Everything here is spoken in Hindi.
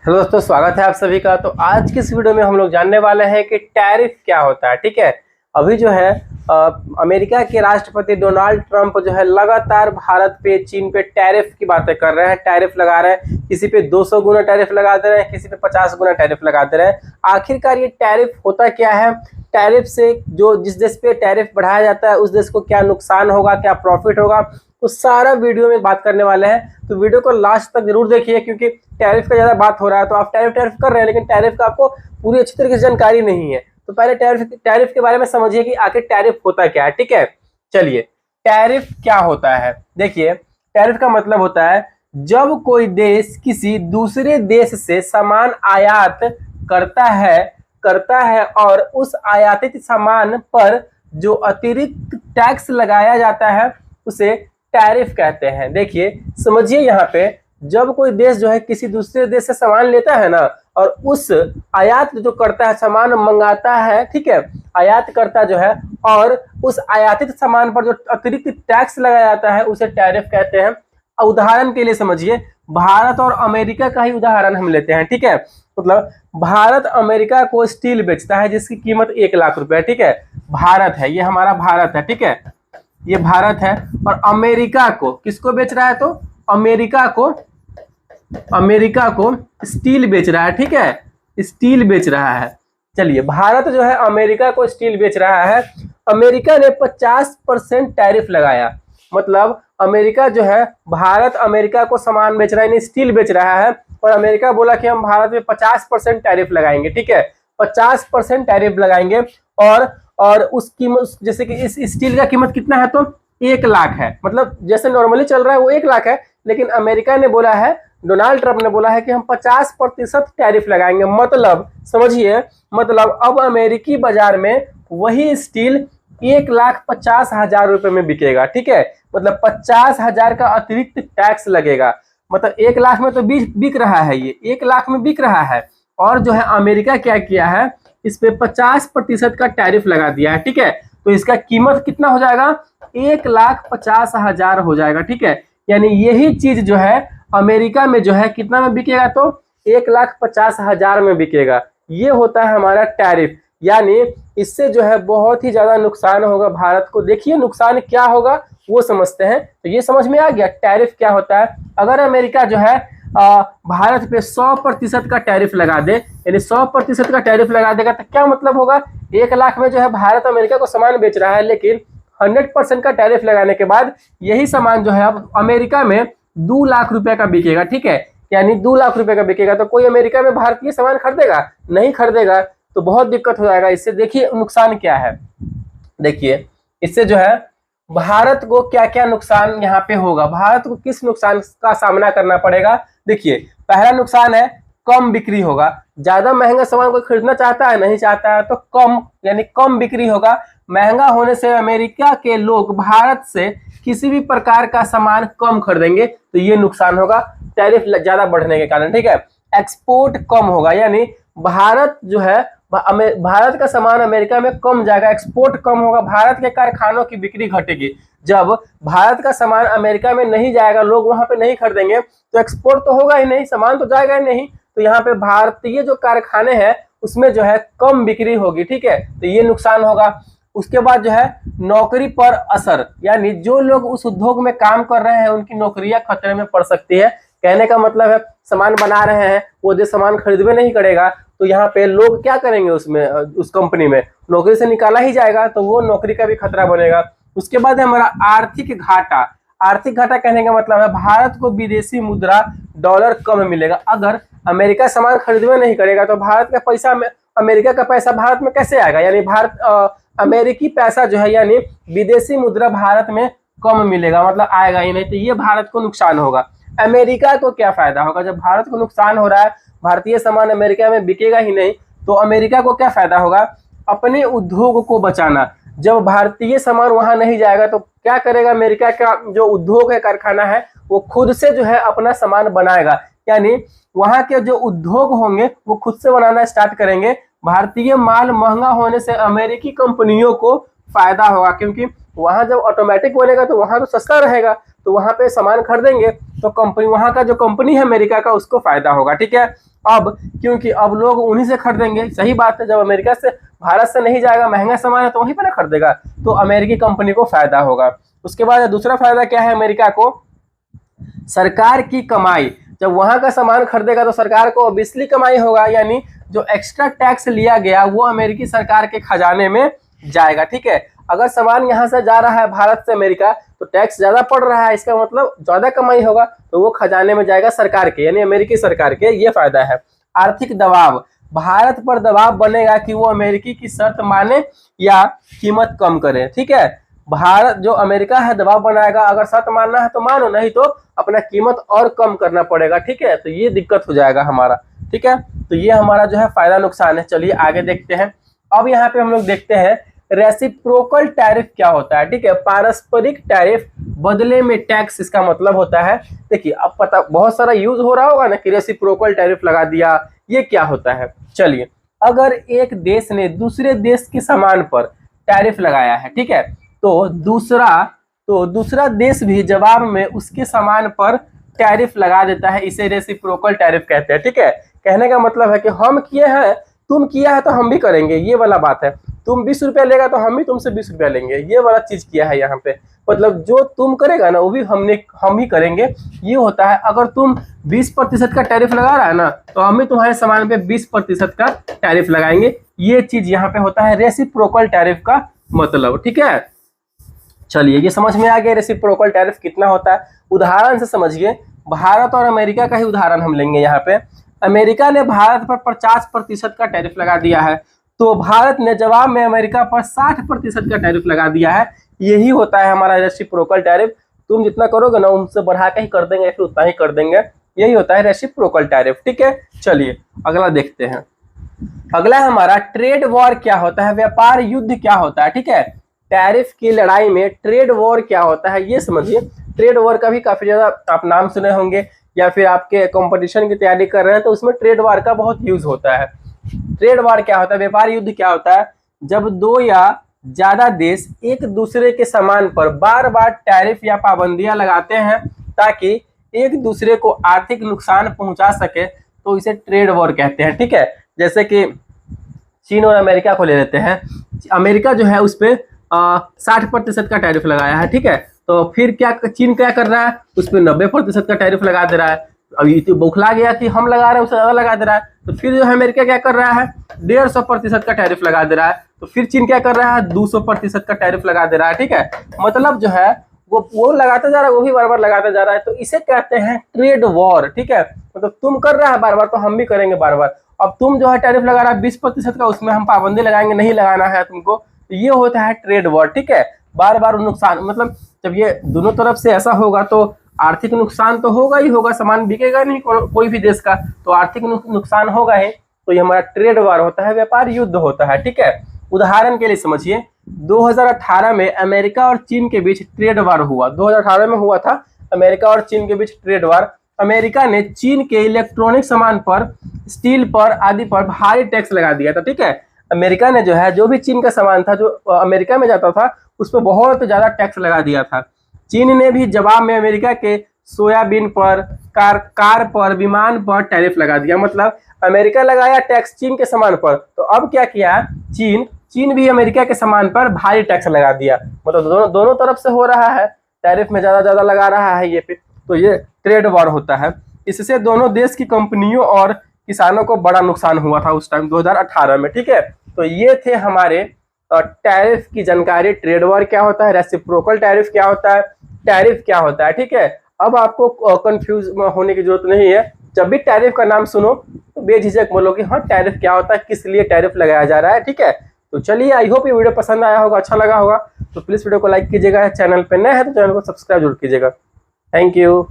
हेलो दोस्तों, स्वागत है आप सभी का। तो आज की इस वीडियो में हम लोग जानने वाले हैं कि टैरिफ क्या होता है। ठीक है, अभी जो है अमेरिका के राष्ट्रपति डोनाल्ड ट्रंप जो है लगातार भारत पे, चीन पे टैरिफ की बातें कर रहे हैं, टैरिफ लगा रहे हैं। किसी पे 200 गुना टैरिफ लगा दे रहे हैं, किसी पे 50 गुना टैरिफ लगा दे रहे हैं। आखिरकार ये टैरिफ होता क्या है? टैरिफ से जो जिस देश पे टैरिफ बढ़ाया जाता है उस देश को क्या नुकसान होगा, क्या प्रॉफिट होगा, तो सारा वीडियो में बात करने वाले हैं। तो वीडियो को लास्ट तक जरूर देखिए, क्योंकि टैरिफ का ज़्यादा बात हो रहा है। तो आप टैरिफ कर रहे हैं, लेकिन टैरिफ का आपको पूरी अच्छी तरीके से जानकारी नहीं है। तो पहले टैरिफ के बारे में समझिए कि आखिर टैरिफ होता क्या है। ठीक है, चलिए, टैरिफ क्या होता है। देखिए, टैरिफ का मतलब होता है जब कोई देश किसी दूसरे देश से सामान आयात करता है और उस आयातित सामान पर जो अतिरिक्त टैक्स लगाया जाता है उसे टैरिफ कहते हैं। देखिए, समझिए, यहाँ पे जब कोई देश जो है किसी दूसरे देश से सामान लेता है ना, और उस आयात जो करता है, सामान मंगाता है, ठीक है, आयात करता जो है, और उस आयातित सामान पर जो अतिरिक्त टैक्स लगाया जाता है उसे टैरिफ कहते हैं। उदाहरण के लिए समझिए, भारत और अमेरिका का ही उदाहरण हम लेते हैं। ठीक है, मतलब भारत अमेरिका को स्टील बेचता है जिसकी कीमत 1 लाख रुपए। ठीक है, भारत है, ये हमारा भारत है। ठीक है, ये भारत है, और अमेरिका को किसको बेच रहा है? तो अमेरिका को स्टील बेच रहा है। ठीक है, स्टील बेच रहा है। चलिए, भारत जो है अमेरिका को स्टील बेच रहा है। अमेरिका ने 50% टैरिफ लगाया। मतलब अमेरिका जो है, भारत अमेरिका को सामान बेच रहा है, यानी स्टील बेच रहा है, और अमेरिका बोला कि हम भारत में 50% टैरिफ लगाएंगे। ठीक है, 50% टैरिफ लगाएंगे। और उस कीमत, जैसे कि इस स्टील का कीमत कितना है? तो 1 लाख है। मतलब जैसे नॉर्मली चल रहा है वो 1 लाख है, लेकिन अमेरिका ने बोला है, डोनाल्ड ट्रंप ने बोला है कि हम 50% टैरिफ लगाएंगे। मतलब समझिए, मतलब अब अमेरिकी बाजार में वही स्टील 1,50,000 रुपए में बिकेगा। ठीक है, मतलब 50,000 का अतिरिक्त टैक्स लगेगा। मतलब 1 लाख में तो बिक रहा है, ये 1 लाख में बिक रहा है। और जो है अमेरिका क्या किया है, इस पे 50% का टैरिफ लगा दिया है। ठीक है, तो इसका कीमत कितना हो जाएगा? 1,50,000 हो जाएगा। ठीक है, यानी यही चीज जो है अमेरिका में जो है कितना में बिकेगा? तो 1,50,000 में बिकेगा। ये होता है हमारा टैरिफ। यानी इससे जो है बहुत ही ज्यादा नुकसान होगा भारत को। देखिए, नुकसान क्या होगा वो समझते हैं। तो ये समझ में आ गया टैरिफ क्या होता है। अगर अमेरिका जो है भारत पे 100% का टैरिफ लगा दे, यानी 100% का टैरिफ लगा देगा, तो क्या मतलब होगा? 1 लाख में जो है भारत अमेरिका को सामान बेच रहा है, लेकिन 100% का टैरिफ लगाने के बाद यही सामान जो है अब अमेरिका में 2 लाख रुपए का बिकेगा। ठीक है, यानी 2 लाख रुपए का बिकेगा। तो कोई अमेरिका में भारतीय सामान खरीदेगा? नहीं खरीदेगा। तो बहुत दिक्कत हो जाएगा इससे। देखिए नुकसान क्या है। देखिए, इससे जो है भारत को क्या क्या नुकसान यहाँ पे होगा, भारत को किस नुकसान का सामना करना पड़ेगा। देखिए, पहला नुकसान है कम बिक्री होगा। ज्यादा महंगा सामान कोई खरीदना चाहता है? नहीं चाहता है। तो कम, यानी कम बिक्री होगा। महंगा होने से अमेरिका के लोग भारत से किसी भी प्रकार का सामान कम खरीदेंगे, तो ये नुकसान होगा टैरिफ ज्यादा बढ़ने के कारण। ठीक है, एक्सपोर्ट कम होगा, यानी भारत जो है, भारत का सामान अमेरिका में कम जाएगा, एक्सपोर्ट कम होगा, भारत के कारखानों की बिक्री घटेगी। जब भारत का सामान अमेरिका में नहीं जाएगा, लोग वहां पे नहीं खरीदेंगे, तो एक्सपोर्ट तो होगा ही नहीं, सामान तो जाएगा ही नहीं। तो यहाँ पे भारतीय जो कारखाने हैं उसमें जो है कम बिक्री होगी। ठीक है, तो ये नुकसान होगा। उसके बाद जो है नौकरी पर असर, यानी जो लोग उस उद्योग में काम कर रहे हैं उनकी नौकरियां खतरे में पड़ सकती है। कहने का मतलब है, सामान बना रहे हैं, वो जो सामान खरीदवे नहीं करेगा, तो यहाँ पे लोग क्या करेंगे, उसमें उस कंपनी में नौकरी से निकाला ही जाएगा, तो वो नौकरी का भी खतरा बनेगा। उसके बाद है हमारा आर्थिक घाटा। आर्थिक घाटा कहने का मतलब है भारत को विदेशी मुद्रा डॉलर कम मिलेगा। अगर अमेरिका सामान खरीदवे नहीं करेगा तो भारत का पैसा, अमेरिका का पैसा भारत में कैसे आएगा? यानी अमेरिकी पैसा जो है, यानी विदेशी मुद्रा भारत में कम मिलेगा, मतलब आएगा ही नहीं। तो ये भारत को नुकसान होगा। अमेरिका को क्या फायदा होगा? जब भारत को नुकसान हो रहा है, भारतीय सामान अमेरिका में बिकेगा ही नहीं, तो अमेरिका को क्या फायदा होगा? अपने उद्योग को बचाना। जब भारतीय सामान वहां नहीं जाएगा तो क्या करेगा? अमेरिका का जो उद्योग है, कारखाना है, वो खुद से जो है अपना सामान बनाएगा। यानी वहां के जो उद्योग होंगे वो खुद से बनाना स्टार्ट करेंगे। भारतीय माल महंगा होने से अमेरिकी कंपनियों को फायदा होगा, क्योंकि वहां जब ऑटोमेटिक बनेगा तो वहां तो सस्ता रहेगा। तो वहां पे सामान खरीदेंगे तो कंपनी, वहां का जो कंपनी है अमेरिका का, उसको फायदा होगा। ठीक है, अब क्योंकि अब लोग उन्हीं से खरीदेंगे, सही बात है, जब अमेरिका से, भारत से नहीं जाएगा, महंगा सामान है तो वहीं पर ना खरीदेगा, तो अमेरिकी कंपनी को फायदा होगा। उसके बाद दूसरा फायदा क्या है अमेरिका को, सरकार की कमाई। जब वहां का सामान खरीदेगा तो सरकार को ऑब्वियसली कमाई होगा, यानी जो एक्स्ट्रा टैक्स लिया गया वो अमेरिकी सरकार के खजाने में जाएगा। ठीक है, अगर सामान यहाँ से जा रहा है भारत से अमेरिका तो टैक्स ज्यादा पड़ रहा है, इसका मतलब ज्यादा कमाई होगा, तो वो खजाने में जाएगा सरकार के, यानी अमेरिकी सरकार के, ये फायदा है। आर्थिक दबाव, भारत पर दबाव बनेगा कि वो अमेरिकी की शर्त माने या कीमत कम करे। ठीक है, भारत जो अमेरिका है दबाव बनाएगा, अगर शर्त मानना है तो मानो, नहीं तो अपना कीमत और कम करना पड़ेगा। ठीक है, तो ये दिक्कत हो जाएगा हमारा। ठीक है, तो ये हमारा जो है फायदा नुकसान है। चलिए आगे देखते हैं। अब यहाँ पे हम लोग देखते हैं रेसिप्रोकल टैरिफ क्या होता है। ठीक है, पारस्परिक टैरिफ, बदले में टैक्स, इसका मतलब होता है, देखिए अब पता बहुत सारा यूज हो रहा होगा ना कि रेसिप्रोकल टैरिफ लगा दिया, ये क्या होता है। चलिए, अगर एक देश ने दूसरे देश के सामान पर टैरिफ लगाया है, ठीक है, तो दूसरा देश भी जवाब में उसके सामान पर टैरिफ लगा देता है, इसे रेसिप्रोकल टैरिफ कहते हैं। ठीक है, कहने का मतलब है कि हम किए हैं, तुम किया है तो हम भी करेंगे, ये वाला बात है। तुम 20 रुपया लेगा तो हम भी तुमसे 20 रुपया लेंगे, ये वाला चीज किया है यहाँ पे। मतलब जो तुम करेगा ना वो भी हम ही करेंगे, ये होता है। अगर तुम 20% का टैरिफ लगा रहा है ना, तो हम भी तुम्हारे सामान पे 20% का टैरिफ लगाएंगे। ये चीज यहाँ पे होता है रेसिप्रोकल टैरिफ का मतलब। ठीक है, चलिए ये समझ में आ गया रेसिप्रोकल टैरिफ कितना होता है। उदाहरण से समझिए, भारत और अमेरिका का ही उदाहरण हम लेंगे। यहाँ पे अमेरिका ने भारत पर 50% का टैरिफ लगा दिया है, तो भारत ने जवाब में अमेरिका पर 60% का टैरिफ लगा दिया है। यही होता है हमारा रेसिप्रोकल टैरिफ। तुम जितना करोगे ना उनसे बढ़ा के ही कर देंगे, फिर उतना ही कर देंगे, यही होता है रेसिप्रोकल टैरिफ। ठीक है, चलिए अगला देखते हैं। अगला हमारा ट्रेड वॉर क्या होता है, व्यापार युद्ध क्या होता है। ठीक है, टैरिफ की लड़ाई में ट्रेड वॉर क्या होता है ये समझिए। ट्रेड वॉर का भी काफी ज्यादा आप नाम सुने होंगे, या फिर आपके कंपटीशन की तैयारी कर रहे हैं तो उसमें ट्रेड वॉर का बहुत यूज होता है। ट्रेड वॉर क्या होता है, व्यापार युद्ध क्या होता है, जब दो या ज्यादा देश एक दूसरे के सामान पर बार बार टैरिफ या पाबंदियां लगाते हैं ताकि एक दूसरे को आर्थिक नुकसान पहुंचा सके, तो इसे ट्रेड वॉर कहते हैं। ठीक है, जैसे कि चीन और अमेरिका को ले लेते हैं। अमेरिका जो है उस पर 60% का टैरिफ लगाया है। ठीक है, तो फिर क्या चीन क्या कर रहा है, उस पर 90% का टैरिफ लगा दे रहा है। अब ये तो बौखला गया कि हम लगा रहे हैं, उससे ज्यादा लगा दे रहा है। तो फिर जो है अमेरिका क्या कर रहा है, 150% का टैरिफ लगा दे रहा है। तो फिर चीन क्या कर रहा है, 200% का टैरिफ लगा दे रहा है। ठीक है, मतलब जो है वो लगाता जा रहा है, वो भी बार बार लगाता जा रहा है, तो इसे कहते हैं ट्रेड वॉर। ठीक है, मतलब तुम कर रहा है बार बार तो हम भी करेंगे बार बार। अब तुम जो है टैरिफ लगा रहा है 20% का, उसमें हम पाबंदी लगाएंगे, नहीं लगाना है तुमको, तो ये होता है ट्रेड वॉर। ठीक है, बार बार नुकसान, मतलब जब ये दोनों तरफ से ऐसा होगा तो आर्थिक नुकसान तो होगा ही होगा, सामान बिकेगा नहीं कोई भी देश का, तो आर्थिक नुकसान होगा ही। तो ये हमारा ट्रेड वॉर होता है, व्यापार युद्ध होता है। ठीक है, उदाहरण के लिए समझिए, 2018 में अमेरिका और चीन के बीच ट्रेड वॉर हुआ। 2018 में हुआ था अमेरिका और चीन के बीच ट्रेड वॉर। अमेरिका ने चीन के इलेक्ट्रॉनिक सामान पर, स्टील पर आदि पर भारी टैक्स लगा दिया था। ठीक है, अमेरिका ने जो है जो भी चीन का सामान था जो अमेरिका में जाता था उस पर बहुत ज्यादा टैक्स लगा दिया था। चीन ने भी जवाब में अमेरिका के सोयाबीन पर, कार पर, विमान पर टैरिफ लगा दिया। मतलब अमेरिका लगाया टैक्स चीन के सामान पर, तो अब क्या किया चीन भी अमेरिका के सामान पर भारी टैक्स लगा दिया। मतलब दोनों तरफ से हो रहा है, टैरिफ में ज्यादा लगा रहा है ये पे, तो ये ट्रेड वॉर होता है। इससे दोनों देश की कंपनियों और किसानों को बड़ा नुकसान हुआ था उस टाइम 2018 में। ठीक है, तो ये थे हमारे टैरिफ की जानकारी। ट्रेड वॉर क्या होता है, रेसिप्रोकल टैरिफ क्या होता है, टैरिफ क्या होता है। ठीक है, अब आपको कंफ्यूज होने की जरूरत नहीं है। जब भी टैरिफ का नाम सुनो तो बेझिझक बोलो कि हाँ टैरिफ क्या होता है, किस लिए टैरिफ लगाया जा रहा है। ठीक है, तो चलिए आई होप ये वीडियो पसंद आया होगा, अच्छा लगा होगा, तो प्लीज वीडियो को लाइक कीजिएगा। चैनल पे नए हैं तो चैनल को सब्सक्राइब जरूर कीजिएगा। Thank you.